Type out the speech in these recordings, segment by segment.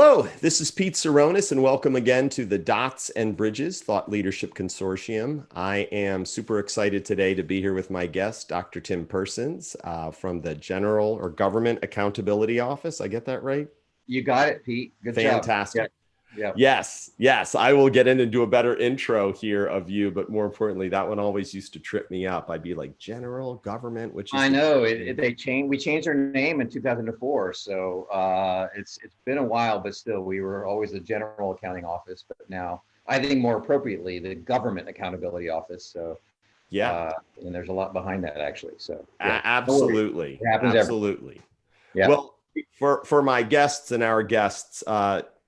Hello, this is Pete Tseronis, and welcome again to the Dots and Bridges Thought Leadership Consortium. I am super excited today to be here with my guest, Dr. Tim Persons, from the General or Government Accountability Office. I get that right? You got it, Pete. Good job. Fantastic. Yeah. Yes. I will get in and do a better intro here of you, but more importantly, that one always used to trip me up. I'd be like, General Government, which is I know they changed. We changed our name in 2004, so it's been a while, but still, we were always the General Accounting Office, but now I think more appropriately the Government Accountability Office. So Yeah, and there's a lot behind that actually. So absolutely. It happens every. Absolutely. Yeah. Well, for my guests and our guests,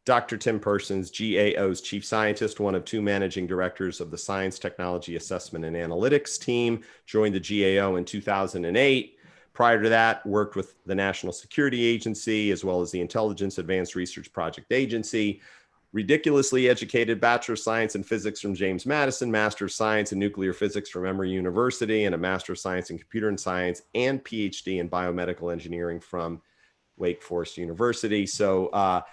Dr. Tim Persons, GAO's chief scientist, one of two managing directors of the Science, Technology, Assessment, and Analytics team, joined the GAO in 2008. Prior to that, worked with the National Security Agency, as well as the Intelligence Advanced Research Project Agency. Ridiculously educated Bachelor of Science in Physics from James Madison, Master of Science in Nuclear Physics from Emory University, and a Master of Science in Computer and Science and PhD in Biomedical Engineering from Wake Forest University. So,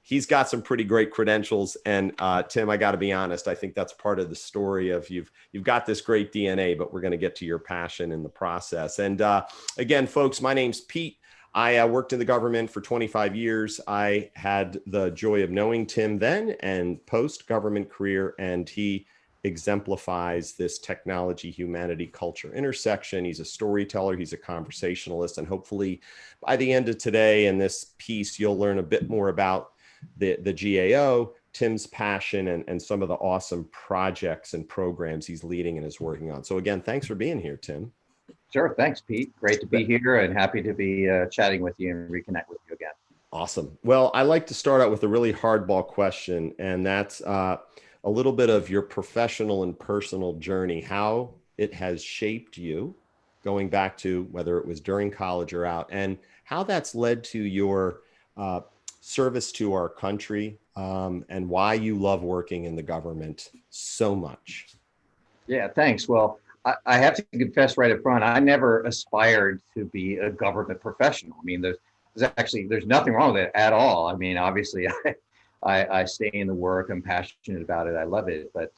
he's got some pretty great credentials. And Tim, I got to be honest, I think that's part of the story of you've got this great DNA, but we're going to get to your passion in the process. And again, folks, my name's Pete. I worked in the government for 25 years. I had the joy of knowing Tim then and post-government career, and he exemplifies this technology, humanity, culture intersection. He's a storyteller, he's a conversationalist, and hopefully by the end of today and this piece, you'll learn a bit more about the GAO, Tim's passion, and some of the awesome projects and programs he's leading and is working on. So again, thanks for being here, Tim. Sure. Thanks, Pete. Great to be here and happy to be chatting with you and reconnect with you again. Awesome. Well, I like to start out with a really hardball question, and that's a little bit of your professional and personal journey, how it has shaped you going back to whether it was during college or out, and how that's led to your service to our country, and why you love working in the government so much. Yeah, thanks. Well, I have to confess right up front, I never aspired to be a government professional. I mean, there's nothing wrong with it at all. I mean, obviously, I stay in the work. I'm passionate about it. I love it, but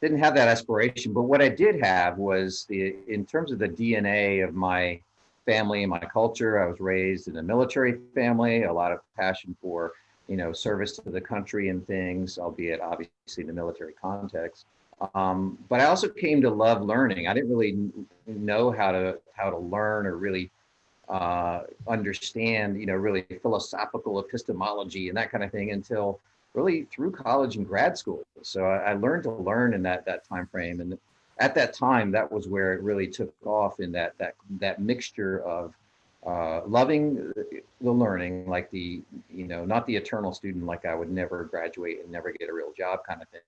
didn't have that aspiration. But what I did have was in terms of the DNA of my family and my culture. I was raised in a military family, a lot of passion for, service to the country and things, albeit obviously in the military context. But I also came to love learning. I didn't really know how to learn or really understand, really philosophical epistemology and that kind of thing until really through college and grad school. So I learned to learn in that time frame, and at that time, that was where it really took off in that mixture of loving the learning, like not the eternal student, like I would never graduate and never get a real job kind of thing,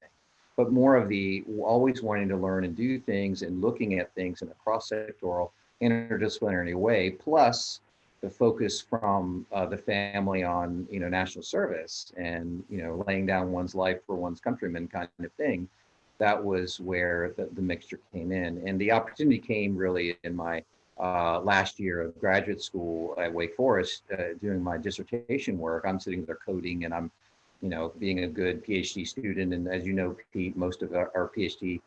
but more of the always wanting to learn and do things and looking at things in a cross-sectoral, interdisciplinary way, plus the focus from the family on, national service and, laying down one's life for one's countrymen kind of thing. That was where the mixture came in. And the opportunity came really in my last year of graduate school at Wake Forest, doing my dissertation work. I'm sitting there coding and I'm, being a good PhD student. And as you know, Pete, most of our PhD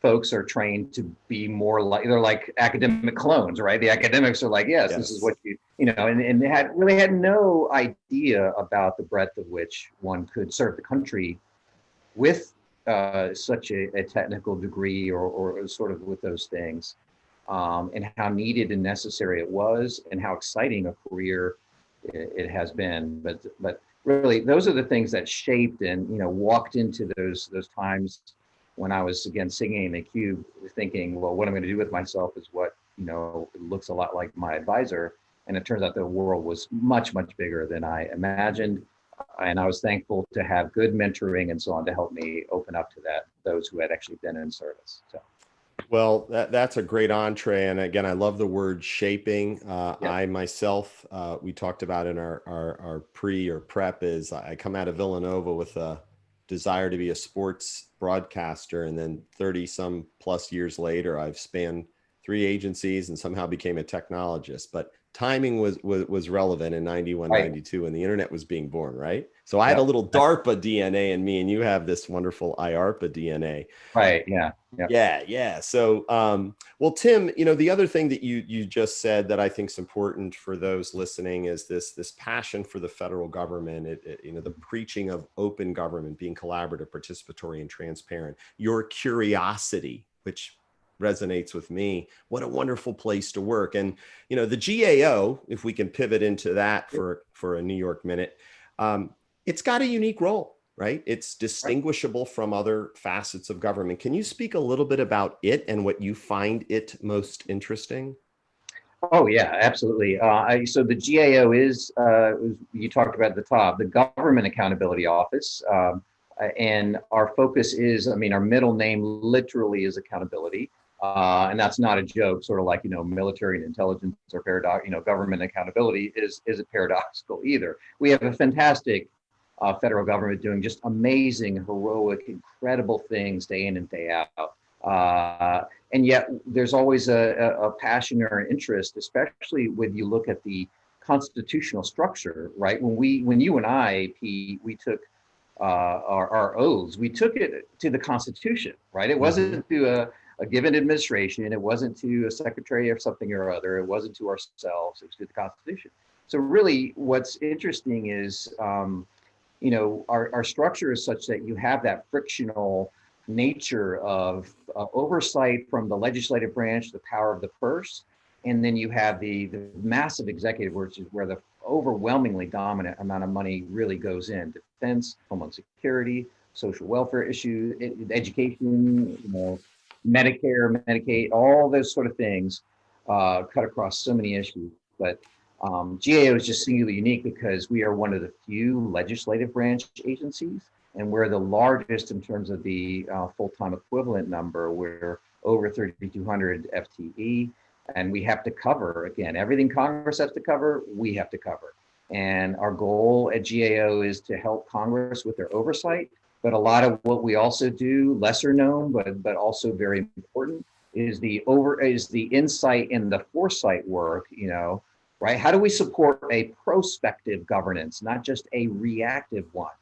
folks are trained to be more like, they're like academic clones, right? The academics are like, yes. This is what and they had no idea about the breadth of which one could serve the country with such a technical degree or sort of with those things, and how needed and necessary it was and how exciting a career it has been. But really, those are the things that shaped and, walked into those times when I was, again, singing in the cube, thinking, well, what I'm going to do with myself is what, it looks a lot like my advisor. And it turns out the world was much, much bigger than I imagined. And I was thankful to have good mentoring and so on to help me open up to those who had actually been in service. So. Well, that's a great entree. And again, I love the word shaping. I myself, we talked about in our pre or prep, is I come out of Villanova with a desire to be a sports broadcaster. And then 30 some plus years later, I've spanned 3 agencies and somehow became a technologist. But timing was relevant in 91, Right. 92 when the internet was being born, right? So I had a Yep. little DARPA DNA in me, and you have this wonderful IARPA DNA. Right. Yeah. Yep. Yeah. So, well, Tim, the other thing that you just said that I think is important for those listening is this passion for the federal government. The preaching of open government, being collaborative, participatory, and transparent. Your curiosity, which resonates with me. What a wonderful place to work. And the GAO, if we can pivot into that for a New York minute, it's got a unique role. Right? It's distinguishable from other facets of government. Can you speak a little bit about it and what you find it most interesting? Oh yeah, absolutely. So the GAO is, you talked about at the top, the Government Accountability Office. And our focus is, our middle name literally is accountability. And that's not a joke, sort of like, military and intelligence or government accountability isn't paradoxical either. We have a fantastic federal government doing just amazing, heroic, incredible things day in and day out. And yet there's always a passion or an interest, especially when you look at the constitutional structure, right? When you and I, Pete, we took our oaths, we took it to the Constitution, right? It wasn't to a given administration. It wasn't to a secretary of something or other. It wasn't to ourselves. It was to the Constitution. So really what's interesting is, our structure is such that you have that frictional nature of oversight from the legislative branch, the power of the purse, and then you have the massive executive, which is where the overwhelmingly dominant amount of money really goes in: defense, homeland security, social welfare issues, education, Medicare, Medicaid, all those sort of things cut across so many issues. But GAO is just singularly unique because we are one of the few legislative branch agencies, and we're the largest in terms of the full-time equivalent number. We're over 3,200 FTE, and we have to cover, again, everything Congress has to cover, we have to cover. And our goal at GAO is to help Congress with their oversight, but a lot of what we also do, lesser known, but also very important, is the insight and the foresight work, right? How do we support a prospective governance, not just a reactive one?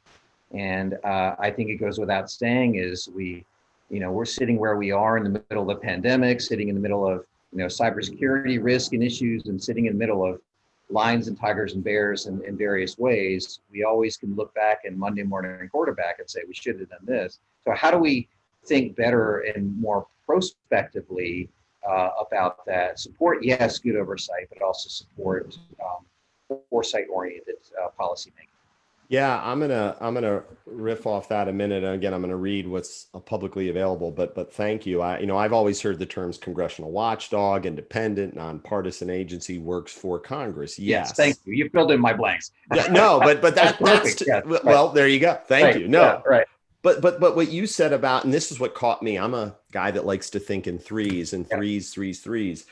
And I think it goes without saying is we're sitting where we are in the middle of the pandemic, sitting in the middle of, cybersecurity risk and issues, and sitting in the middle of lions and tigers and bears in various ways. We always can look back and Monday morning quarterback and say, we should have done this. So how do we think better and more prospectively about that? Support, yes, good oversight, but also support foresight-oriented policy making. Yeah, I'm gonna riff off that a minute. And again, I'm gonna read what's publicly available. But thank you. I've always heard the terms congressional watchdog, independent, nonpartisan agency, works for Congress. Yes, thank you. You filled in my blanks. Yeah, no, but that's perfect. Yes, well, there you go. Thank you. No, yeah, right. But what you said about, and this is what caught me. I'm a guy that likes to think in threes and threes.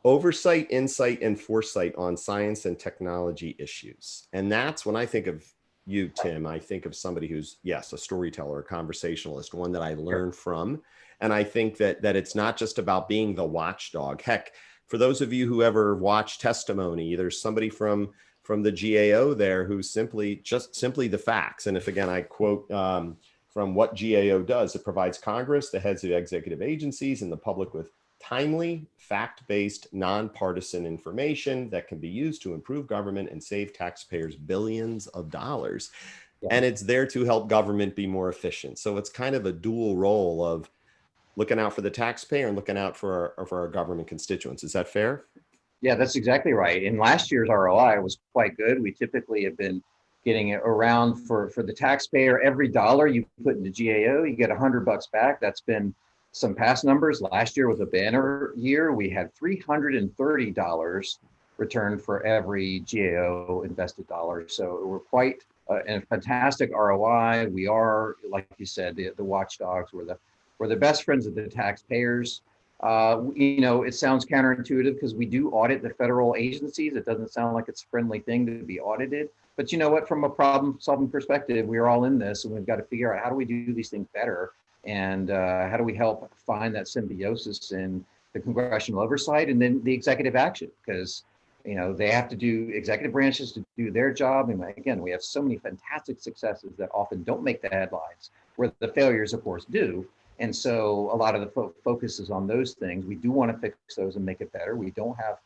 Oversight, insight, and foresight on science and technology issues. And that's when I think of you, Tim, I think of somebody who's, yes, a storyteller, a conversationalist, one that I learn from. And I think that it's not just about being the watchdog. Heck, for those of you who ever watch testimony, there's somebody from the GAO there who's simply the facts. And if, again, I quote from what GAO does, it provides Congress, the heads of executive agencies, and the public with timely, fact-based, nonpartisan information that can be used to improve government and save taxpayers billions of dollars. Yeah. And it's there to help government be more efficient. So it's kind of a dual role of looking out for the taxpayer and looking out for our government constituents. Is that fair? Yeah, that's exactly right. And last year's ROI was quite good. We typically have been getting it around for the taxpayer. Every dollar you put into GAO, you get $100 back. That's been some past numbers. Last year was a banner year. We had $330 returned for every GAO invested dollar. So we're quite a fantastic ROI. We are, like you said, the watchdogs. We're the best friends of the taxpayers. It sounds counterintuitive because we do audit the federal agencies. It doesn't sound like it's a friendly thing to be audited. But you know what? From a problem-solving perspective, we're all in this, and we've got to figure out how do we do these things better. And how do we help find that symbiosis in the congressional oversight and then the executive action? Because they have to do executive branches to do their job. And again, we have so many fantastic successes that often don't make the headlines, where the failures, of course, do. And so a lot of the focus is on those things. We do want to fix those and make it better. We don't have,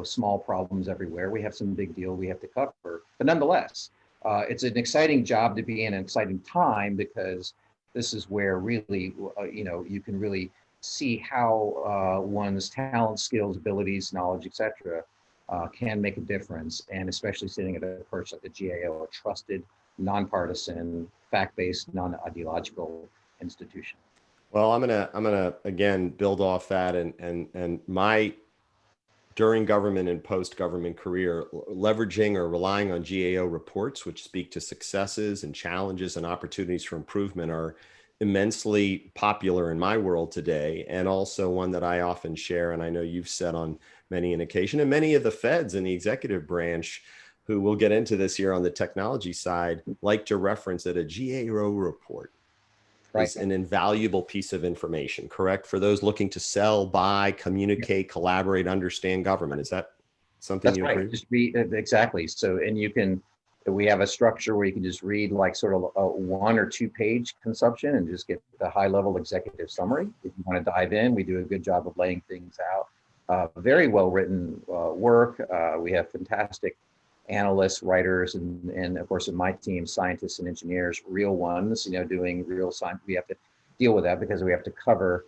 small problems everywhere. We have some big deal we have to cover. But nonetheless, it's an exciting job to be in, an exciting time, because this is where really, you can really see how one's talent, skills, abilities, knowledge, etc., can make a difference, and especially sitting at a perch like the GAO, a trusted, nonpartisan, fact-based, non-ideological institution. Well, I'm gonna again build off that, and my during government and post-government career, leveraging or relying on GAO reports, which speak to successes and challenges and opportunities for improvement, are immensely popular in my world today, and also one that I often share, and I know you've said on many an occasion, and many of the feds in the executive branch, who will get into this here on the technology side, like to reference that a GAO report is an invaluable piece of information, correct? For those looking to sell, buy, communicate, collaborate, understand government. Is that something That's you right. agree with? Just read exactly. So, and we have a structure where you can just read like sort of a 1 or 2 page consumption and just get the high level executive summary. If you want to dive in, we do a good job of laying things out. Very well written work. We have fantastic analysts, writers, and of course in my team, scientists and engineers, real ones, doing real science. We have to deal with that because we have to cover,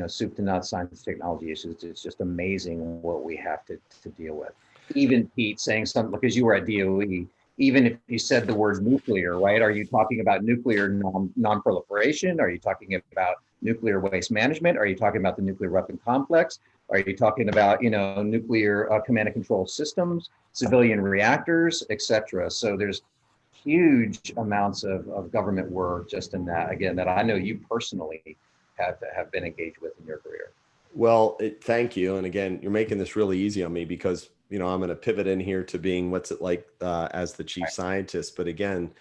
soup to nuts science technology issues. It's just amazing what we have to deal with. Even Pete saying something, because you were at DOE, even if you said the word nuclear, right? Are you talking about nuclear non-proliferation? Are you talking about nuclear waste management? Are you talking about the nuclear weapon complex? Are you talking about, nuclear command and control systems, civilian reactors, et cetera? So there's huge amounts of government work just in that, again, that I know you personally have been engaged with in your career. Well, thank you. And again, you're making this really easy on me because, I'm going to pivot in here to being what's it like as the chief scientist. But again,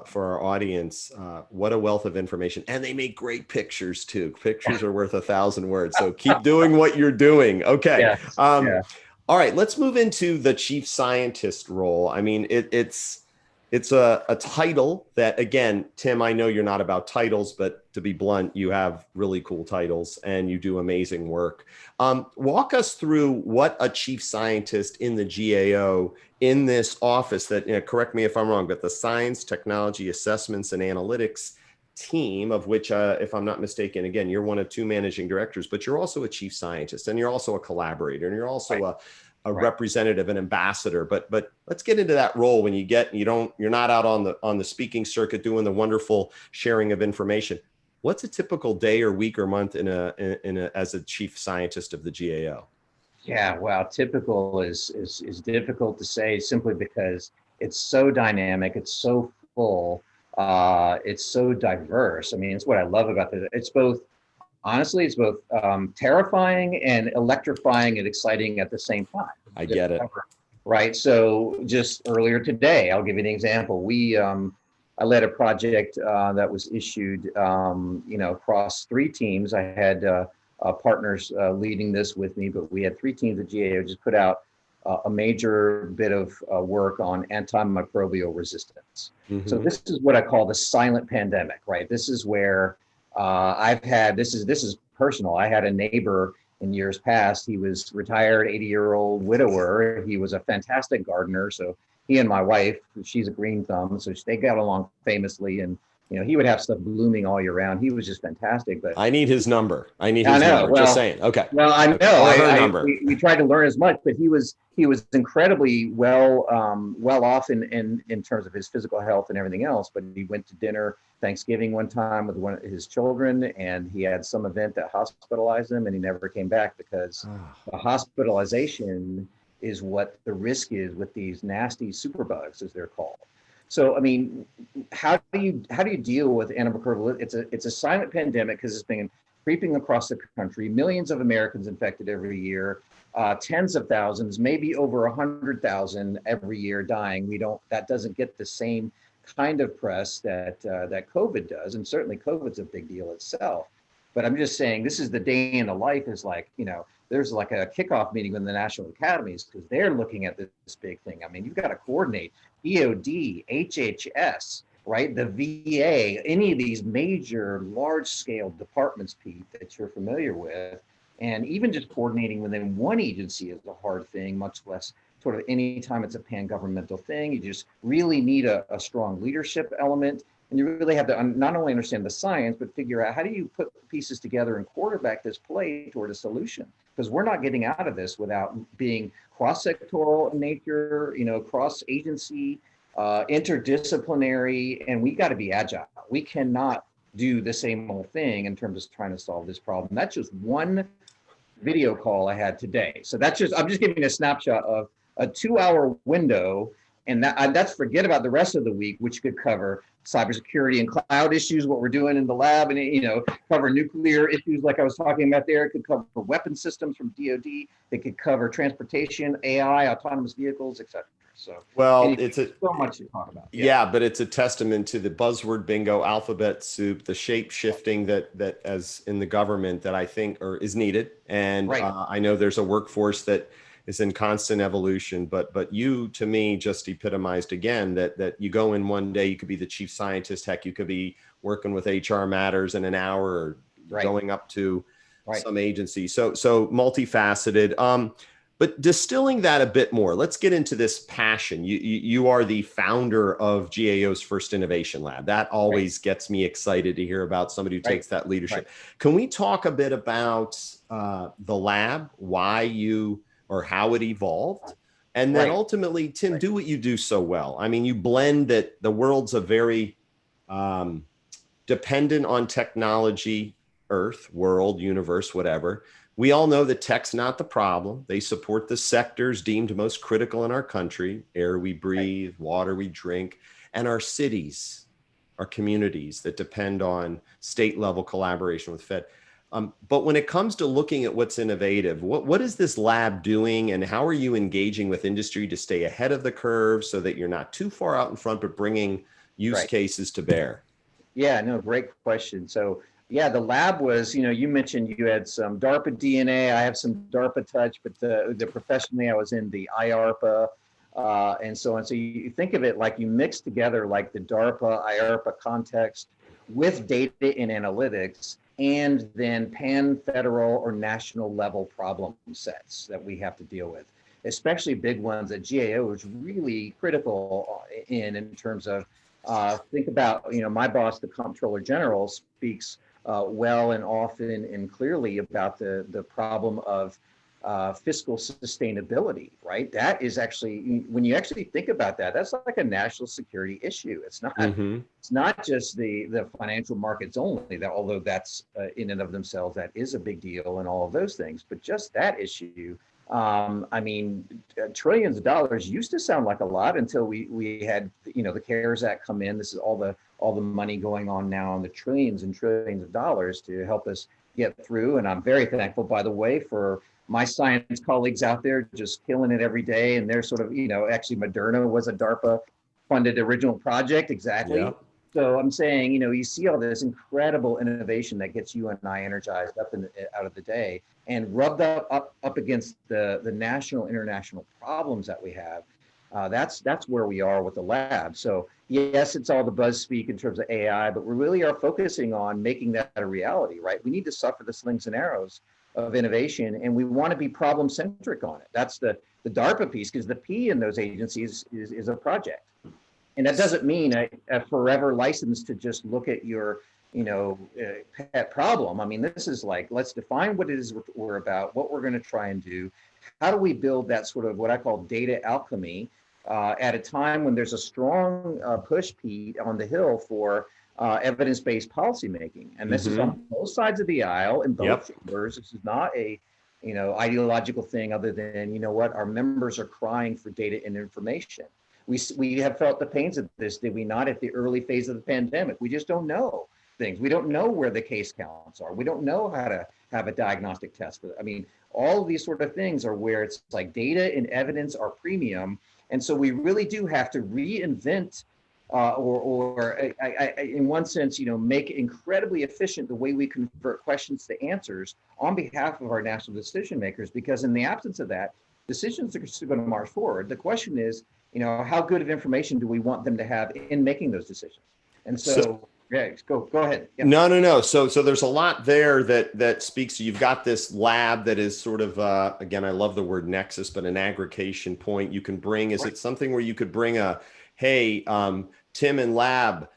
for our audience, what a wealth of information. And they make great pictures too. Pictures are worth 1,000 words. So keep doing what you're doing. Okay. Yes. All right, let's move into the chief scientist role. I mean, it's a title that, again, Tim, I know you're not about titles, but to be blunt, you have really cool titles and you do amazing work. Walk us through what a chief scientist in the GAO in this office that, correct me if I'm wrong, but the Science, Technology, Assessments, and Analytics team, of which, if I'm not mistaken, again, you're one of 2 managing directors, but you're also a chief scientist and you're also a collaborator and you're also a representative, an ambassador, but let's get into that role when you're not out on the speaking circuit doing the wonderful sharing of information. What's a typical day or week or month as a chief scientist of the GAO? Yeah, wow. Typical is difficult to say simply because it's so dynamic, it's so full, it's so diverse. I mean, it's what I love about it. It's both, honestly, it's both terrifying and electrifying and exciting at the same time. I get it. Right. So just earlier today, I'll give you an example. I led a project that was issued, across 3 teams. I had partners leading this with me, but we had 3 teams at GAO just put out a major bit of work on antimicrobial resistance. Mm-hmm. So this is what I call the silent pandemic, right? This is where this is personal. I had a neighbor in years past. He was retired 80-year-old widower. He was a fantastic gardener. So he and my wife, she's a green thumb, so they got along famously. And he would have stuff blooming all year round. He was just fantastic. But I need his number. Number. Well, just saying. Okay. Well, I know. Her number. We tried to learn as much, but he was incredibly well off in terms of his physical health and everything else. But he went to dinner Thanksgiving one time with one of his children, and he had some event that hospitalized him, and he never came back because the hospitalization is what the risk is with these nasty superbugs, as they're called. So, I mean, how do you deal with antimicrobial? It's a silent pandemic because it's been creeping across the country. Millions of Americans infected every year, tens of thousands, maybe over 100,000 every year dying. That doesn't get the same kind of press that COVID does, and certainly COVID's a big deal itself. But I'm just saying, this is the day in the life is like, there's like a kickoff meeting with the national academies because they're looking at this big thing. I mean, you've got to coordinate DOD, HHS, right? The VA, any of these major large scale departments, Pete, that you're familiar with. And even just coordinating within one agency is a hard thing, much less sort of anytime it's a pan-governmental thing. You just really need a strong leadership element. And you really have to not only understand the science, but figure out how do you put pieces together and quarterback this play toward a solution? Because we're not getting out of this without being cross-sectoral in nature, cross-agency, interdisciplinary, and we got to be agile. We cannot do the same old thing in terms of trying to solve this problem. That's just one video call I had today. So I'm just giving a snapshot of a 2-hour window, and that's forget about the rest of the week, which could cover cybersecurity and cloud issues, what we're doing in the lab, and cover nuclear issues like I was talking about there. It could cover weapon systems from DoD. It could cover transportation, AI, autonomous vehicles, etc. So it's so much to talk about. Yeah, but it's a testament to the buzzword bingo alphabet soup, the shape shifting that as in the government that I think is needed. And right. I know there's a workforce that is in constant evolution, but you, to me, just epitomized again that you go in one day, you could be the chief scientist, heck, you could be working with HR matters in an hour, or going up to some agency. So multifaceted. But distilling that a bit more, let's get into this passion. You are the founder of GAO's first innovation lab. That always gets me excited to hear about somebody who takes that leadership. Can we talk a bit about the lab, why you or how it evolved? And then ultimately, Tim, do what you do so well. I mean, you blend that the world's a very dependent on technology, Earth, world, universe, whatever. We all know that tech's not the problem. They support the sectors deemed most critical in our country: air we breathe, water we drink, and our cities, our communities that depend on state level collaboration with Fed. But when it comes to looking at what's innovative, what is this lab doing, and how are you engaging with industry to stay ahead of the curve so that you're not too far out in front, but bringing use cases to bear? Yeah, no, great question. So yeah, the lab was, you mentioned you had some DARPA DNA. I have some DARPA touch, but the professionally I was in the IARPA and so on. So you think of it like you mix together like the DARPA, IARPA context with data and analytics, and then pan-federal or national level problem sets that we have to deal with, especially big ones that GAO is really critical in terms of think about, my boss, the Comptroller General, speaks well and often and clearly about the problem of fiscal sustainability, right? That is actually, when you actually think about that, that's like a national security issue. It's not, it's not just the financial markets only, that although that's in and of themselves, that is a big deal and all of those things, but just that issue. I mean, trillions of dollars used to sound like a lot until we had, the CARES Act come in. This is all the money going on now on the trillions and trillions of dollars to help us get through. And I'm very thankful, by the way, for my science colleagues out there just killing it every day. And they're sort of, actually Moderna was a DARPA funded original project. Exactly. Yeah. So I'm saying, you see all this incredible innovation that gets you and I energized up out of the day, and rubbed up against the national, international problems that we have. That's where we are with the lab. So yes, it's all the buzz speak in terms of AI, but we really are focusing on making that a reality, right? We need to suffer the slings and arrows of innovation, and we want to be problem centric on it. That's the DARPA piece, because the P in those agencies is a project. And that doesn't mean a forever license to just look at your, pet problem. I mean, this is like, let's define what it is we're about, what we're going to try and do. How do we build that sort of what I call data alchemy at a time when there's a strong push, Pete, on the Hill for evidence-based policymaking? And this is on both sides of the aisle in both chambers. This is not a, ideological thing other than, what, our members are crying for data and information. We have felt the pains of this, did we not, at the early phase of the pandemic? We just don't know things. We don't know where the case counts are. We don't know how to have a diagnostic test for it. I mean, all of these sort of things are where it's like data and evidence are premium. And so we really do have to reinvent in one sense, make incredibly efficient the way we convert questions to answers on behalf of our national decision makers. Because in the absence of that, decisions are still going to march forward. The question is, how good of information do we want them to have in making those decisions? And so yeah, go ahead. Yeah. No. So there's a lot there that speaks to, you've got this lab that is sort of, again, I love the word nexus, but an aggregation point you can bring. Is it something where you could bring hey, Tim and lab,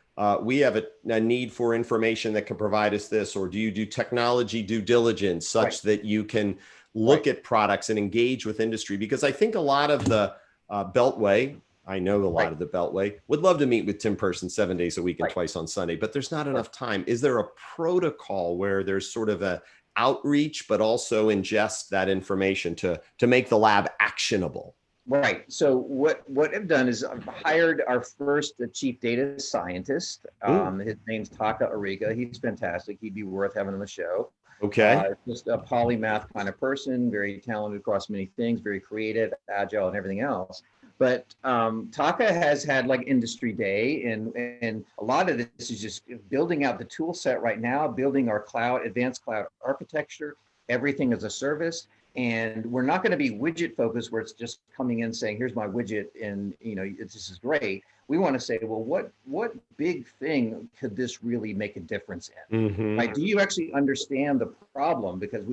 we have a need for information that can provide us this, or do you do technology due diligence such that you can look at products and engage with industry? Because I think a lot of the Beltway, I know a lot of the Beltway would love to meet with Tim Persons 7 days a week and twice on Sunday, but there's not enough time. Is there a protocol where there's sort of a outreach, but also ingest that information to make the lab actionable? Right. So what I've done is I've hired our first chief data scientist. His name's Taka Ariga. He's fantastic. He'd be worth having on the show. Okay. Just a polymath kind of person, very talented across many things, very creative, agile, and everything else. But Taka has had like industry day, and a lot of this is just building out the tool set right now, building our advanced cloud architecture, everything as a service. And we're not going to be widget focused where it's just coming in saying, here's my widget and this is great. We want to say, well, what big thing could this really make a difference in? Right? Do you actually understand the problem? Because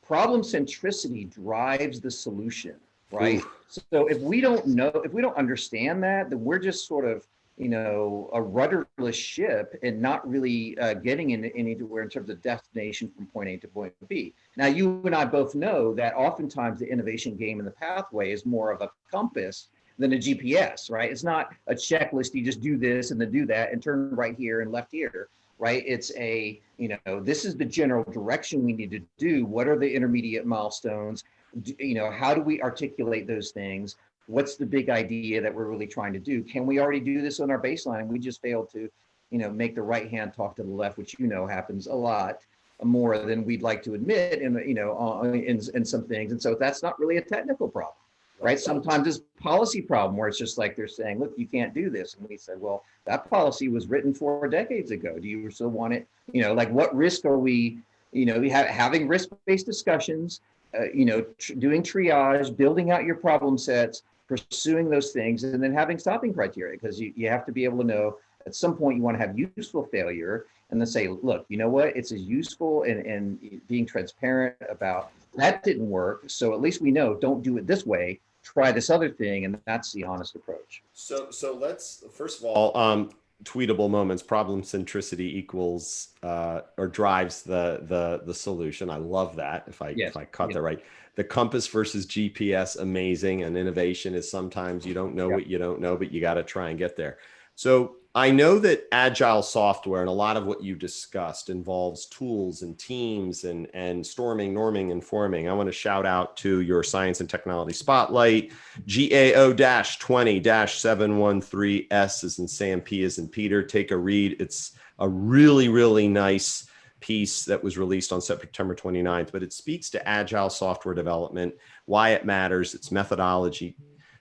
problem centricity drives the solution, right? So if we don't understand that, then we're just sort of a rudderless ship and not really getting anywhere in terms of destination from point A to point B. Now, you and I both know that oftentimes the innovation game in the pathway is more of a compass than a GPS, right? It's not a checklist. You just do this and then do that and turn right here and left here, right? It's this is the general direction we need to do. What are the intermediate milestones? How do we articulate those things? What's the big idea that we're really trying to do? Can we already do this on our baseline? We just failed to, make the right hand talk to the left, which happens a lot more than we'd like to admit in some things. And so that's not really a technical problem, right? Sometimes it's a policy problem where it's just like they're saying, look, you can't do this. And we said, well, that policy was written 4 decades ago. Do you still want it? What risk are we, having risk-based discussions, doing triage, building out your problem sets, pursuing those things, and then having stopping criteria, because you have to be able to know at some point you want to have useful failure and then say, look, you know what, it's as useful and being transparent about that didn't work. So at least we know, don't do it this way, try this other thing. And that's the honest approach. So let's, first of all, tweetable moments, problem centricity equals or drives the solution. I love that. If I caught that right. The compass versus GPS, amazing. And innovation is sometimes you don't know what you don't know, but you got to try and get there. So I know that Agile software and a lot of what you discussed involves tools and teams and storming, norming, and forming. I want to shout out to your Science and Technology Spotlight, GAO-20-713S as in Sam, P as in Peter. Take a read. It's a really, really nice piece that was released on September 29th, but it speaks to Agile software development, why it matters, its methodology.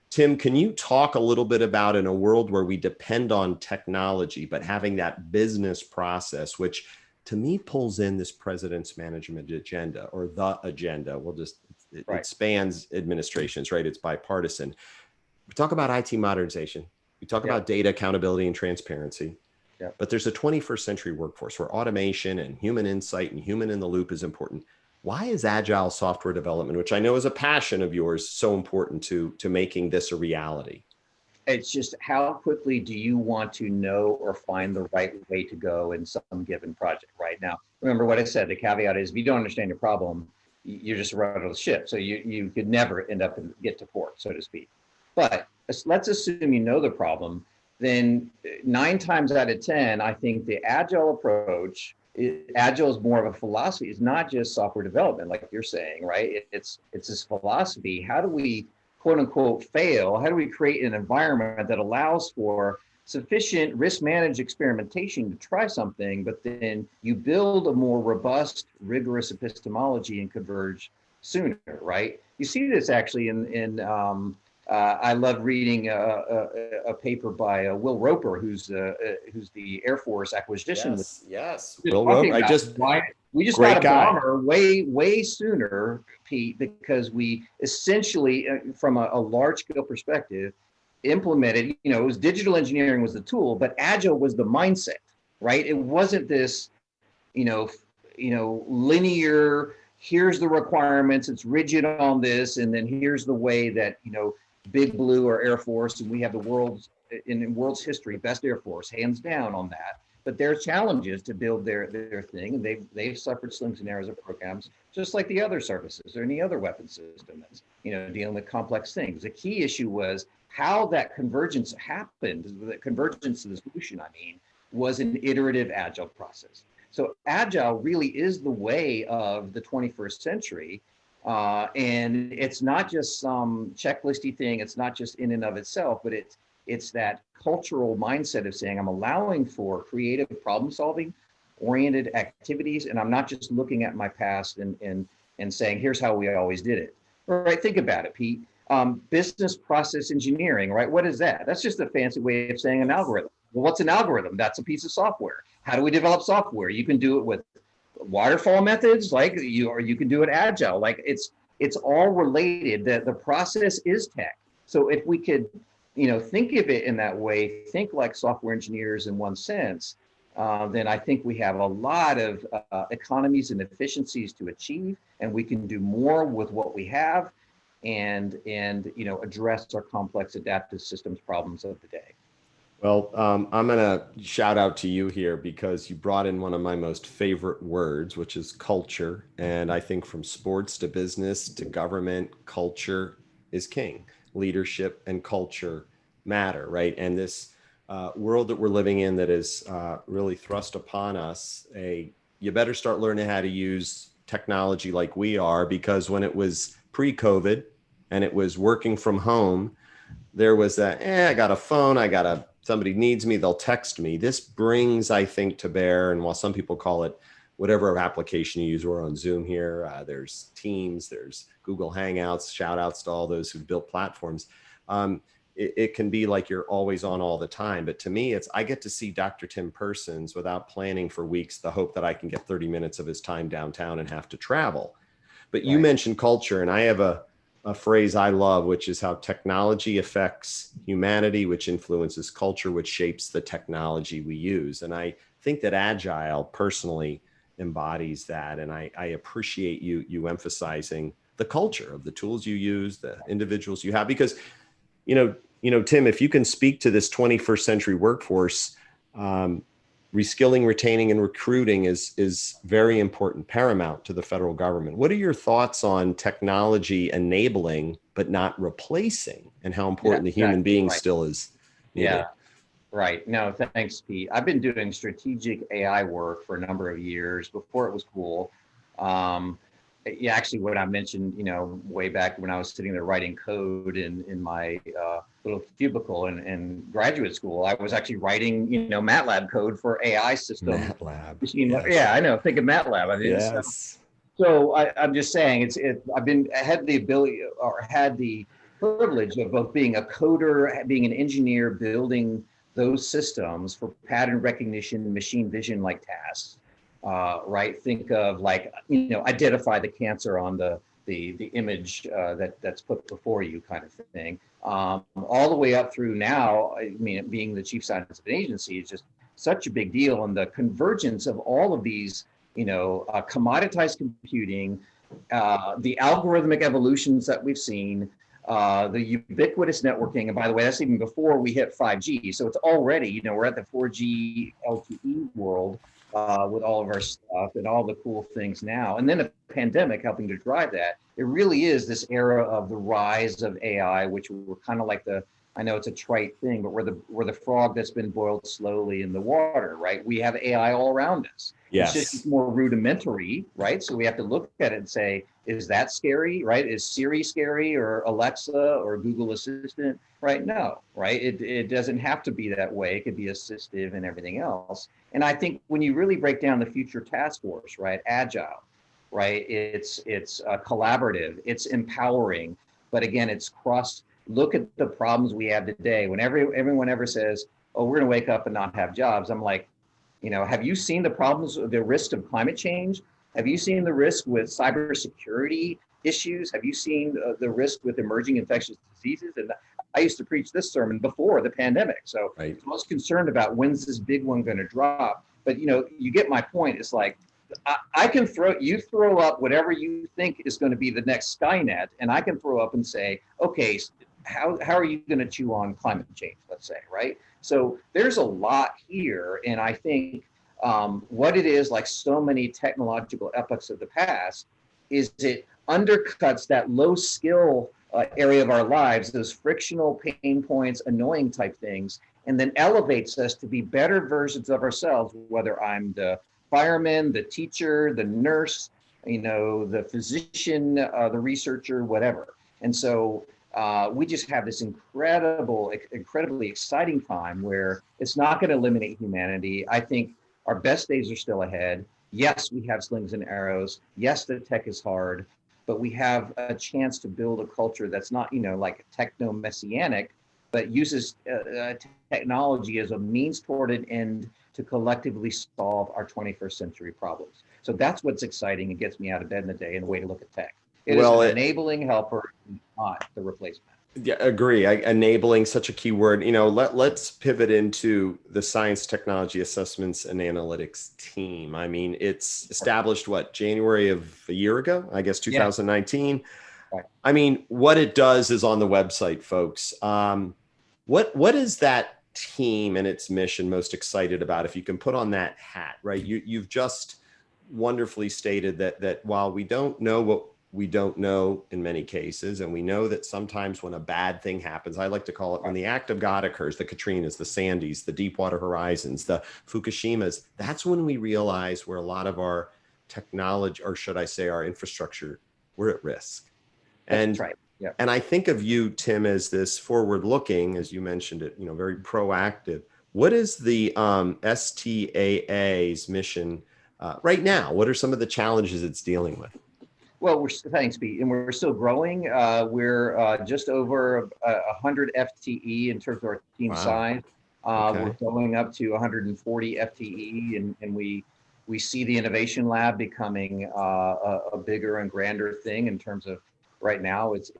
Tim, can you talk a little bit about, in a world where we depend on technology, but having that business process, which to me pulls in this president's management agenda or the agenda? It spans administrations, right? It's bipartisan. We talk about IT modernization. We talk about data accountability and transparency. But there's a 21st century workforce where automation and human insight and human in the loop is important. Why is Agile software development, which I know is a passion of yours, so important to making this a reality? It's just, how quickly do you want to know or find the right way to go in some given project right now? Remember what I said, the caveat is if you don't understand your problem, you're just a rudder of the ship. So you could never end up and get to port, so to speak. But let's assume you know the problem. Then 9 times out of 10, I think the Agile approach, Agile is more of a philosophy. It's not just software development, like you're saying, right? It's this philosophy. How do we, quote unquote, fail? How do we create an environment that allows for sufficient risk-managed experimentation to try something, but then you build a more robust, rigorous epistemology and converge sooner, right? You see this actually in I love reading a paper by Will Roper, who's the Air Force acquisition. Yes, yes. Just Will talking Roper. I about just why we just got Great a guy. bomber way sooner, Pete, because we essentially, from a large scale perspective, implemented. It was digital engineering was the tool, but Agile was the mindset, right? It wasn't this, you know, linear. Here's the requirements. It's rigid on this, and then here's the way that Big Blue or Air Force, and we have the world's history best Air Force, hands down on that. But there are challenges to build their thing, and they've suffered slings and arrows of programs, just like the other services or any other weapon system that's dealing with complex things. The key issue was how that convergence happened. The convergence to the solution, was an iterative agile process. So agile really is the way of the 21st century. And it's not just some checklisty thing. It's not just in and of itself, but it's that cultural mindset of saying, I'm allowing for creative problem solving oriented activities. And I'm not just looking at my past and saying, here's how we always did it. Right? Think about it, Pete. Business process engineering, right? What is that? That's just a fancy way of saying an algorithm. Well, what's an algorithm? That's a piece of software. How do we develop software? You can do it with waterfall methods, or you can do it agile. Like it's all related. That the process is tech. So if we could, think of it in that way, think like software engineers in one sense, then I think we have a lot of economies and efficiencies to achieve, and we can do more with what we have, and address our complex adaptive systems problems of the day. Well, I'm going to shout out to you here because you brought in one of my most favorite words, which is culture. And I think from sports to business to government, culture is king. Leadership and culture matter, right? And this world that we're living in that is really thrust upon us, you better start learning how to use technology like we are, because when it was pre-COVID and it was working from home, there was that, I got a phone, somebody needs me, they'll text me. This brings, I think, to bear, and while some people call it whatever application you use, we're on Zoom here, there's Teams, there's Google Hangouts, shout outs to all those who've built platforms. It can be like you're always on all the time. But to me, I get to see Dr. Tim Persons without planning for weeks, the hope that I can get 30 minutes of his time downtown and have to travel. But you mentioned culture, and I have a phrase I love, which is how technology affects humanity, which influences culture, which shapes the technology we use. And I think that Agile personally embodies that. And I appreciate you emphasizing the culture of the tools you use, the individuals you have, because, Tim, if you can speak to this 21st century workforce, reskilling, retaining, and recruiting is very important, paramount to the federal government. What are your thoughts on technology enabling but not replacing, and how important the human being still is needed? Yeah, right. No, thanks, Pete. I've been doing strategic AI work for a number of years before it was cool. Actually, what I mentioned, way back when I was sitting there writing code in my little cubicle in graduate school, I was actually writing, MATLAB code for AI system. MATLAB. Yes. Yeah, I know. Think of MATLAB. Yes. So I'm just saying, had the privilege of both being a coder, being an engineer, building those systems for pattern recognition, machine vision like tasks. Right? Think of identify the cancer on the image that's put before you, kind of thing. All the way up through now, being the chief scientist of an agency is just such a big deal, and the convergence of all of these, commoditized computing, the algorithmic evolutions that we've seen, the ubiquitous networking. And by the way, that's even before we hit 5G. So it's already, we're at the 4G LTE world. With all of our stuff and all the cool things now. And then a pandemic helping to drive that. It really is this era of the rise of AI, which we're kind of like I know it's a trite thing, but we're the frog that's been boiled slowly in the water, right? We have AI all around us. Yes. It's just more rudimentary, right? So we have to look at it and say, is that scary, right? Is Siri scary, or Alexa or Google Assistant, right? No, right? It doesn't have to be that way. It could be assistive and everything else. And I think when you really break down the future task force, right? Agile, right? It's collaborative, it's empowering, but again, it's look at the problems we have today. When everyone ever says, oh, we're going to wake up and not have jobs, I'm like, have you seen the problems, the risk of climate change? Have you seen the risk with cybersecurity issues? Have you seen the risk with emerging infectious diseases? And I used to preach this sermon before the pandemic. So Right. I was concerned about when's this big one going to drop. But, you get my point. It's like, I can throw up whatever you think is going to be the next Skynet, and I can throw up and say, okay, how are you going to chew on climate change, let's say, right? So there's a lot here, and I think what it is, like so many technological epochs of the past, is it undercuts that low skill area of our lives, those frictional pain points, annoying type things, and then elevates us to be better versions of ourselves, whether I'm the fireman, the teacher, the nurse, the physician, the researcher, whatever. And so we just have this incredibly exciting time where it's not going to eliminate humanity. I think our best days are still ahead. Yes, we have slings and arrows. Yes, the tech is hard, but we have a chance to build a culture that's not, like techno-messianic, but uses technology as a means toward an end to collectively solve our 21st century problems. So that's what's exciting and gets me out of bed in the day and the way to look at tech. It is an enabling helper, not the replacement. Yeah, agree. Enabling, such a key word. Let's pivot into the Science, Technology Assessments and Analytics team. I mean, it's established, January of a year ago, I guess, 2019. Yeah. Right. I mean, what it does is on the website, folks. What is that team and its mission most excited about? If you can put on that hat, right? You've just wonderfully stated that while we don't know what we don't know in many cases, and we know that sometimes when a bad thing happens, I like to call it when the act of God occurs, the Katrinas, the Sandys, the Deepwater Horizons, the Fukushimas, that's when we realize where a lot of our technology, or should I say our infrastructure, we're at risk. That's right. Yeah. And I think of you, Tim, as this forward-looking, as you mentioned it, very proactive. What is the STAA's mission right now? What are some of the challenges it's dealing with? Well, thanks, Pete, and we're still growing. We're just over 100 FTE in terms of our team size. Okay. We're going up to 140 FTE, and we see the innovation lab becoming a bigger and grander thing in terms of. Right now, it's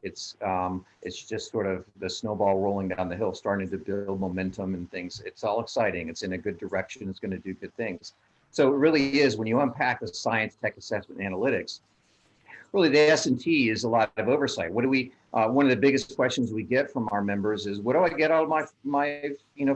just sort of the snowball rolling down the hill, starting to build momentum and things. It's all exciting. It's in a good direction. It's going to do good things. So it really is, when you unpack the science, tech, assessment, and analytics, really the S&T is a lot of oversight. What do we? One of the biggest questions we get from our members is, what do I get out of my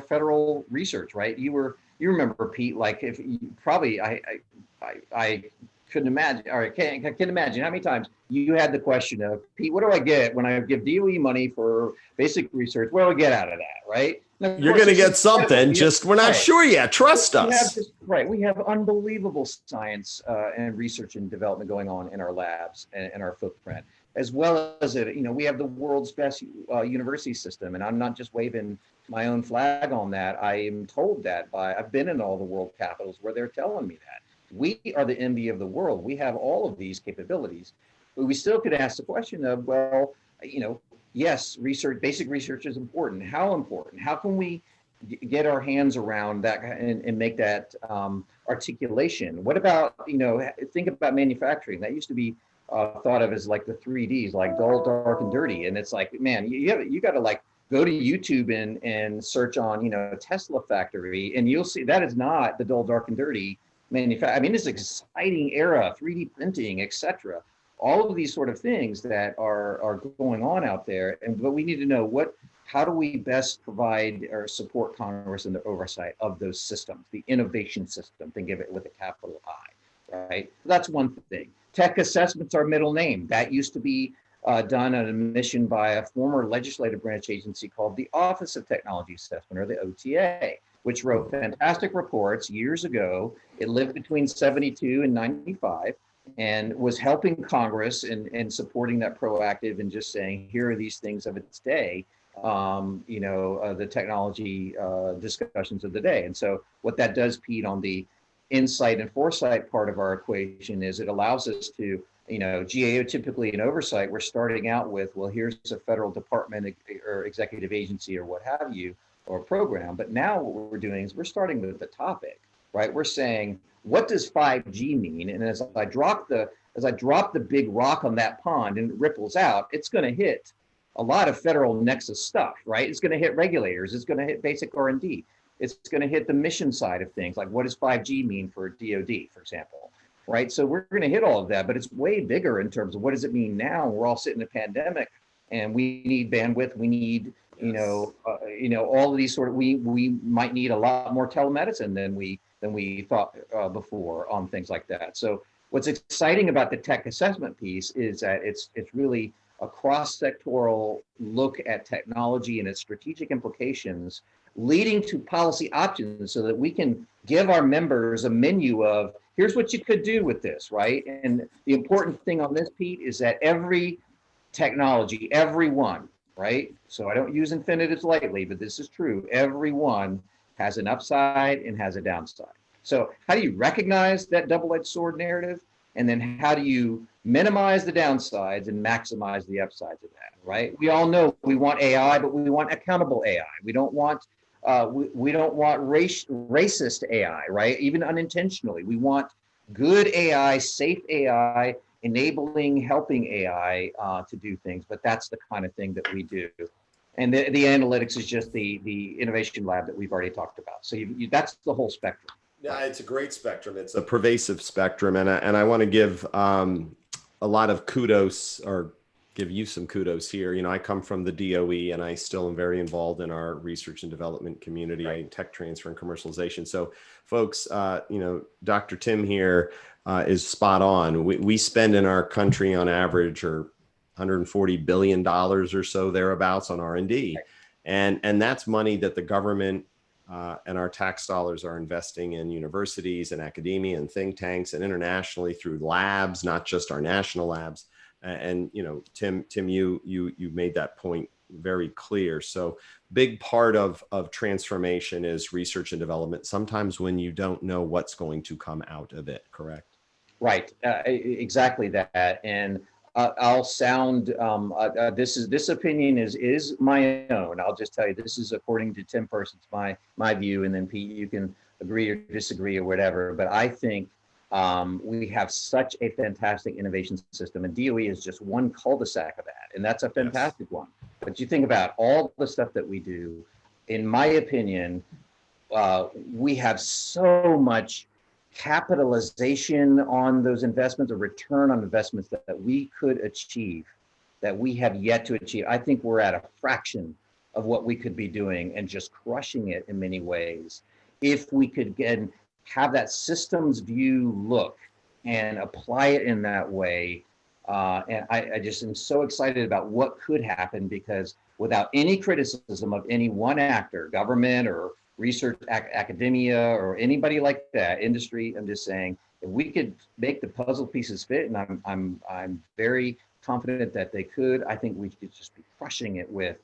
federal research? Right? You remember, Pete? Like, if you, probably I couldn't imagine, or I can't imagine how many times you had the question of, Pete, what do I get when I give DOE money for basic research? What do I get out of that, right? You're going to get something, we're not sure yet. Trust us. We have unbelievable science and research and development going on in our labs and our footprint, as well as, we have the world's best university system. And I'm not just waving my own flag on that. I am told that I've been in all the world capitals where they're telling me that. We are the envy of the world. We have all of these capabilities, but we still could ask the question of, well, yes, basic research is important. How important? How can we get our hands around that and make that articulation? What about, think about manufacturing. That used to be thought of as like the 3Ds, like dull, dark, and dirty. And it's like, man, you got to like go to YouTube and search on, Tesla factory, and you'll see that is not the dull, dark, and dirty manufacturing. I mean, it's an exciting era, 3D printing, etc. All of these sort of things that are going on out there, but we need to know how do we best provide or support Congress in the oversight of those systems, the innovation system, think of it with a capital I, right? That's one thing. Tech assessments are middle name. That used to be done on a mission by a former legislative branch agency called the Office of Technology Assessment, or the OTA, which wrote fantastic reports years ago. It lived between 72 and 95 and was helping Congress in supporting that proactive and just saying, here are these things of its day, the technology discussions of the day. And so what that does, Pete, on the insight and foresight part of our equation is it allows us to, GAO typically in oversight, we're starting out with, well, here's a federal department or executive agency or what have you, or program. But now what we're doing is we're starting with the topic, right? We're saying, what does 5G mean? And as I drop the big rock on that pond and it ripples out, it's going to hit a lot of federal nexus stuff, right? It's going to hit regulators. It's going to hit basic R&D. It's going to hit the mission side of things, like what does 5G mean for DoD, for example, right? So we're going to hit all of that, but it's way bigger in terms of what does it mean now? We're all sitting in a pandemic, and we need bandwidth. We need, all of these sort of. We might need a lot more telemedicine than we thought before on things like that. So what's exciting about the tech assessment piece is that it's really a cross-sectoral look at technology and its strategic implications, leading to policy options so that we can give our members a menu of, here's what you could do with this, right? And the important thing on this, Pete, is that every technology, every one, right? So I don't use infinitives lightly, but this is true. Every one has an upside and has a downside. So how do you recognize that double-edged sword narrative? And then how do you minimize the downsides and maximize the upsides of that, right? We all know we want AI, but we want accountable AI. We don't want racist AI, right? Even unintentionally. We want good AI, safe AI, enabling, helping AI to do things. But that's the kind of thing that we do. And the analytics is just the innovation lab that we've already talked about. So that's the whole spectrum. Yeah, it's a great spectrum. It's a pervasive spectrum. And I want to give a lot of kudos, or give you some kudos here. I come from the DOE, and I still am very involved in our research and development community, right, tech transfer and commercialization. So folks, Dr. Tim here is spot on. We spend in our country on average, or $140 billion or so thereabouts on R&D. Right. And that's money that the government and our tax dollars are investing in universities and academia and think tanks and internationally through labs, not just our national labs. And Tim, you made that point very clear. So big part of transformation is research and development. Sometimes when you don't know what's going to come out of it, correct? Right, exactly that. And I'll sound, this opinion is my own. I'll just tell you, this is according to Tim Persons, my view, and then Pete, you can agree or disagree or whatever. But I think we have such a fantastic innovation system, and DOE is just one cul-de-sac of that, and that's a fantastic one. But you think about all the stuff that we do, in my opinion, we have so much capitalization on those investments, or return on investments that we could achieve, that we have yet to achieve. I think we're at a fraction of what we could be doing and just crushing it in many ways. If we could have that systems view look and apply it in that way. And I just am so excited about what could happen, because without any criticism of any one actor, government or research, academia, or anybody like that, industry, I'm just saying, if we could make the puzzle pieces fit, and I'm very confident that they could, I think we could just be crushing it with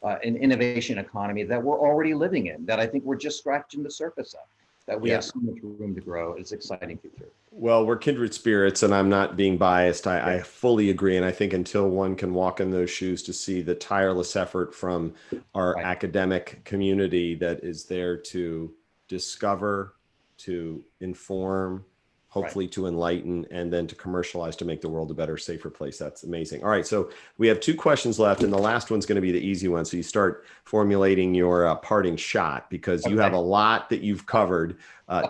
an innovation economy that we're already living in, that I think we're just scratching the surface of, that we have so much room to grow. It's an exciting future. Well, we're kindred spirits, and I'm not being biased. I fully agree. And I think until one can walk in those shoes to see the tireless effort from our academic community that is there to discover, to inform, hopefully to enlighten, and then to commercialize, to make the world a better, safer place. That's amazing. All right. So we have 2 questions left, and the last one's going to be the easy one. So you start formulating your parting shot, because you have a lot that you've covered,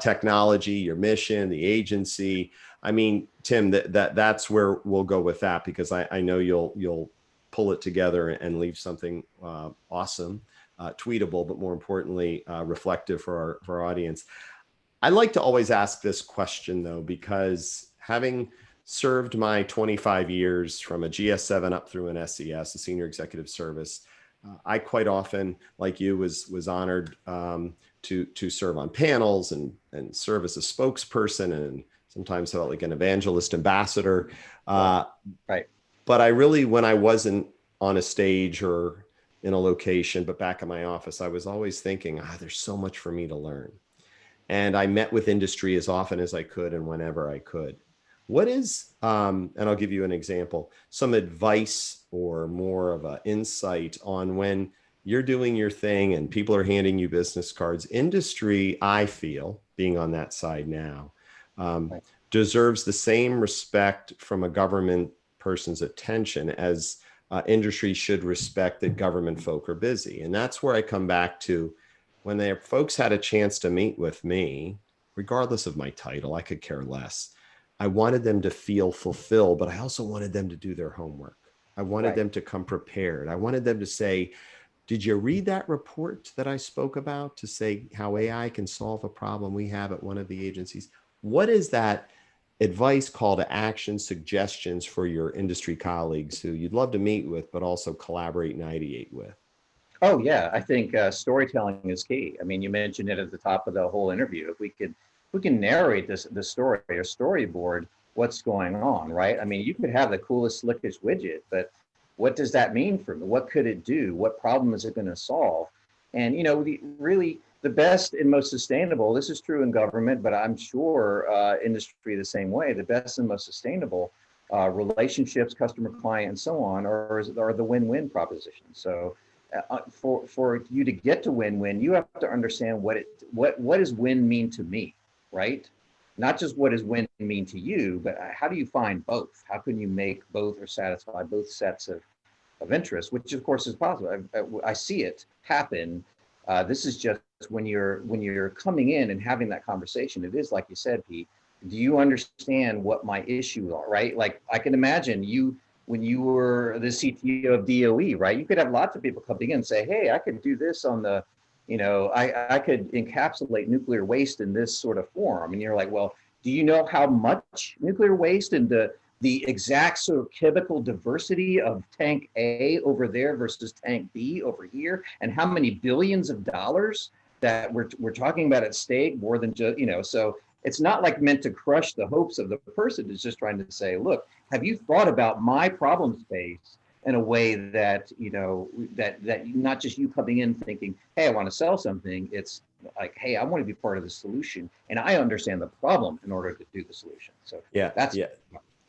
technology, your mission, the agency. I mean, Tim, that's where we'll go with that, because I know you'll pull it together and leave something awesome, tweetable, but more importantly, reflective for our audience. I like to always ask this question, though, because having served my 25 years from a GS7 up through an SES, a senior executive service, I quite often, like you, was honored to serve on panels and serve as a spokesperson, and sometimes felt like an evangelist ambassador. Right. But I really, when I wasn't on a stage or in a location, but back in my office, I was always thinking, there's so much for me to learn. and I met with industry as often as I could and whenever I could. What is, and I'll give you an example, some advice or more of an insight on when you're doing your thing and people are handing you business cards. Industry, I feel, being on that side now, Right. deserves the same respect from a government person's attention as industry should respect that government folk are busy. And that's where I come back to when their folks had a chance to meet with me, regardless of my title, I could care less. I wanted them to feel fulfilled, but I also wanted them to do their homework. I wanted Right. them to come prepared. I wanted them to say, did you read that report that I spoke about to say how AI can solve a problem we have at one of the agencies? What is that advice, call to action, suggestions for your industry colleagues who you'd love to meet with, but also collaborate and ideate with? Oh yeah, I think storytelling is key. I mean, you mentioned it at the top of the whole interview. If we can narrate the story or storyboard what's going on, right? I mean, you could have the coolest, slickest widget, but what does that mean for me? What could it do? What problem is it going to solve? And really the best and most sustainable. This is true in government, but I'm sure industry the same way. The best and most sustainable relationships, customer, client, and so on, are the win-win propositions. So for you to get to win-win, you have to understand what does win mean to me, right? Not just what does win mean to you, but how do you find both? How can you make both or satisfy both sets of interest, which of course is possible. I see it happen. This is just when you're coming in and having that conversation. It is like you said, Pete. Do you understand what my issues are, right? Like I can imagine you when you were the CTO of DOE, right? You could have lots of people coming in and say, hey, I could do this on the, I could encapsulate nuclear waste in this sort of form. And you're like, well, do you know how much nuclear waste and the exact sort of chemical diversity of tank A over there versus tank B over here, and how many billions of dollars that we're talking about at stake, more than just, so it's not like meant to crush the hopes of the person. It's just trying to say, look, have you thought about my problem space in a way that, that not just you coming in thinking, hey, I want to sell something. It's like, hey, I want to be part of the solution and I understand the problem in order to do the solution. So Yeah. that's, Yeah.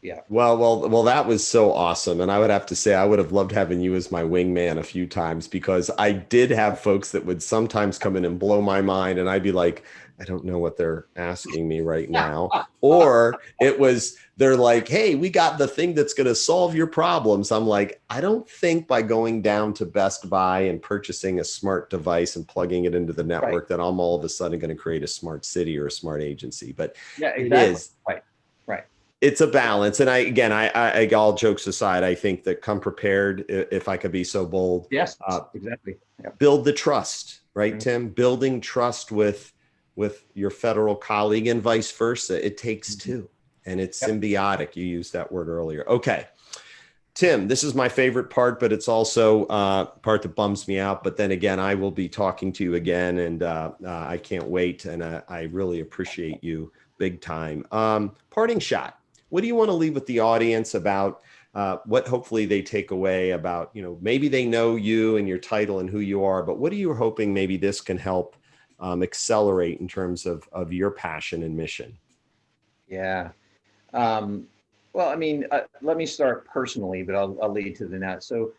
yeah. Well, that was so awesome. And I would have to say, I would have loved having you as my wingman a few times, because I did have folks that would sometimes come in and blow my mind. And I'd be like, I don't know what they're asking me right now. Or they're like, hey, we got the thing that's going to solve your problems. I'm like, I don't think by going down to Best Buy and purchasing a smart device and plugging it into the network Right. that I'm all of a sudden going to create a smart city or a smart agency. But Yeah, it exactly. is. Right. Right. It's a balance. And I all jokes aside, I think that come prepared, if I could be so bold, Yes, exactly. Yeah. build the trust, right, Mhm. Tim? Building trust with your federal colleague and vice versa. It takes two, and it's Yep. symbiotic. You used that word earlier. Okay. Tim, this is my favorite part, but it's also part that bums me out. But then again, I will be talking to you again, and I can't wait. And I really appreciate you big time. Parting shot. What do you want to leave with the audience about what hopefully they take away about, maybe they know you and your title and who you are, but what are you hoping maybe this can help accelerate in terms of your passion and mission? Yeah. Um, well, I mean, let me start personally, but I'll lead to the net. So,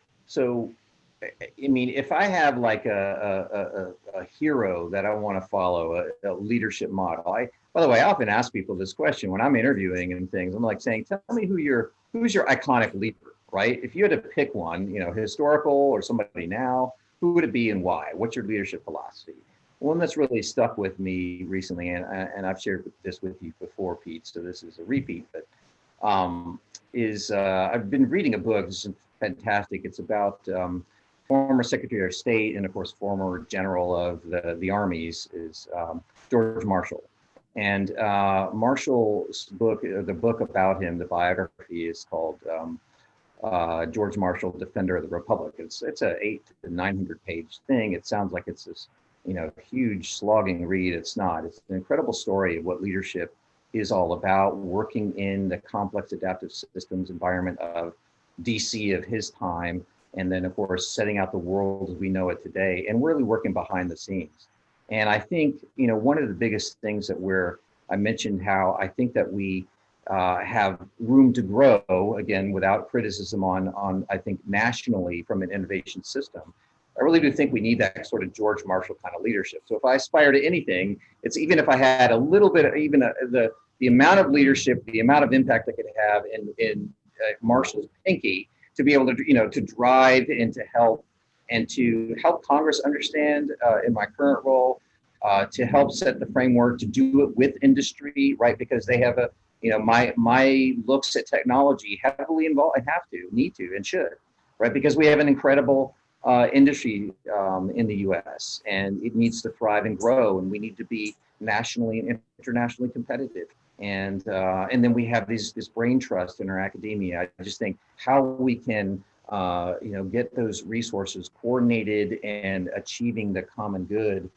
I mean, if I have like a hero that I want to follow, a leadership model. By the way, I often ask people this question when I'm interviewing and things. I'm like saying, tell me who's your iconic leader, right? If you had to pick one, historical or somebody now, who would it be and why? What's your leadership philosophy? One that's really stuck with me recently, and I've shared this with you before, Pete, so this is a repeat, but is I've been reading a book. It's fantastic. It's about former Secretary of State and, of course, former General of the Armies is George Marshall. And Marshall's book, the book about him, the biography, is called George Marshall, Defender of the Republic. It's a 800 to 900 page thing. It sounds like it's this huge slogging read. It's not. It's an incredible story of what leadership is all about, working in the complex adaptive systems environment of DC of his time, and then of course setting out the world as we know it today, and really working behind the scenes. And I think, one of the biggest things that I mentioned how I think that we have room to grow, again, without criticism on, I think, nationally from an innovation system. I really do think we need that sort of George Marshall kind of leadership. So if I aspire to anything, it's even if I had a little bit, the amount of leadership, the amount of impact I could have in Marshall's pinky to be able to, to drive and to help Congress understand in my current role, to help set the framework to do it with industry, right? Because they have my looks at technology heavily involved and need to, and should, right? Because we have an incredible industry in the U.S. and it needs to thrive and grow, and we need to be nationally and internationally competitive. And then we have this brain trust in our academia. I just think how we can get those resources coordinated and achieving the common good,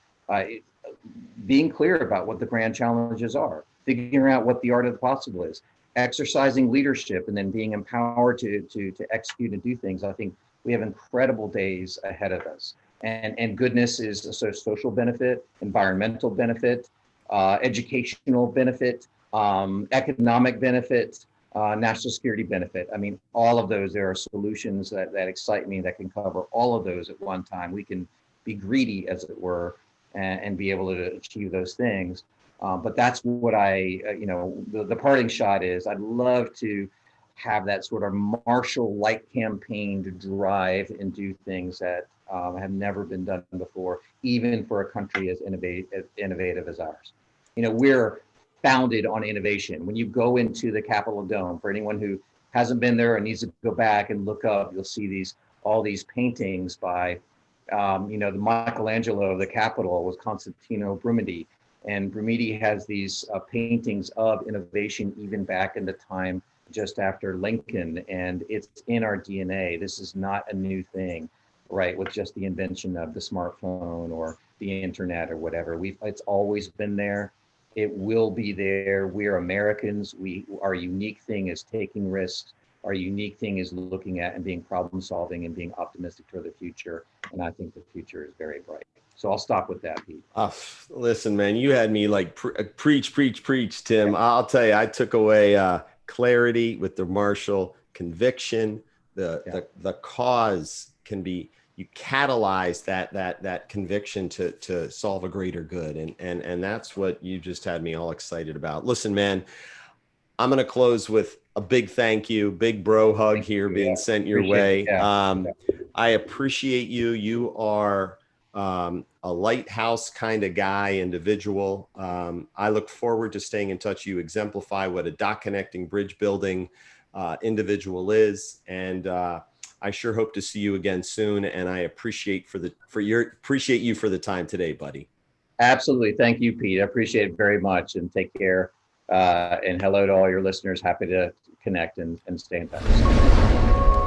being clear about what the grand challenges are, figuring out what the art of the possible is, exercising leadership, and then being empowered to execute and do things. I think we have incredible days ahead of us. And goodness is a social benefit, environmental benefit, educational benefit, economic benefit, national security benefit. I mean, all of those, there are solutions that excite me that can cover all of those at one time. We can be greedy, as it were, and be able to achieve those things. But that's what the parting shot is. I'd love to have that sort of Marshall-like campaign to drive and do things that have never been done before, even for a country as innovative as ours. We're founded on innovation. When you go into the Capitol Dome, for anyone who hasn't been there and needs to go back and look up, you'll see all these paintings by, the Michelangelo of the Capitol was Constantino Brumidi. And Brumidi has these paintings of innovation even back in the time just after Lincoln, and it's in our DNA. This is not a new thing, right? With just the invention of the smartphone or the internet or whatever. It's always been there. It will be there. We're Americans. Our unique thing is taking risks. Our unique thing is looking at and being problem solving and being optimistic for the future. And I think the future is very bright. So I'll stop with that, Pete. Listen, man, you had me like preach, Tim. Yeah. I'll tell you, I took away clarity with the Marshall, conviction. The cause can be, you catalyze that conviction to solve a greater good. And that's what you just had me all excited about. Listen, man, I'm going to close with a big thank you, big bro hug here being sent your way. I appreciate you. You are a lighthouse kind of guy, individual. I look forward to staying in touch. You exemplify what a dot connecting, bridge building individual is. And I sure hope to see you again soon. And I appreciate you for the time today, buddy. Absolutely. Thank you, Pete. I appreciate it very much, and take care. And hello to all your listeners. Happy to connect and stay in touch.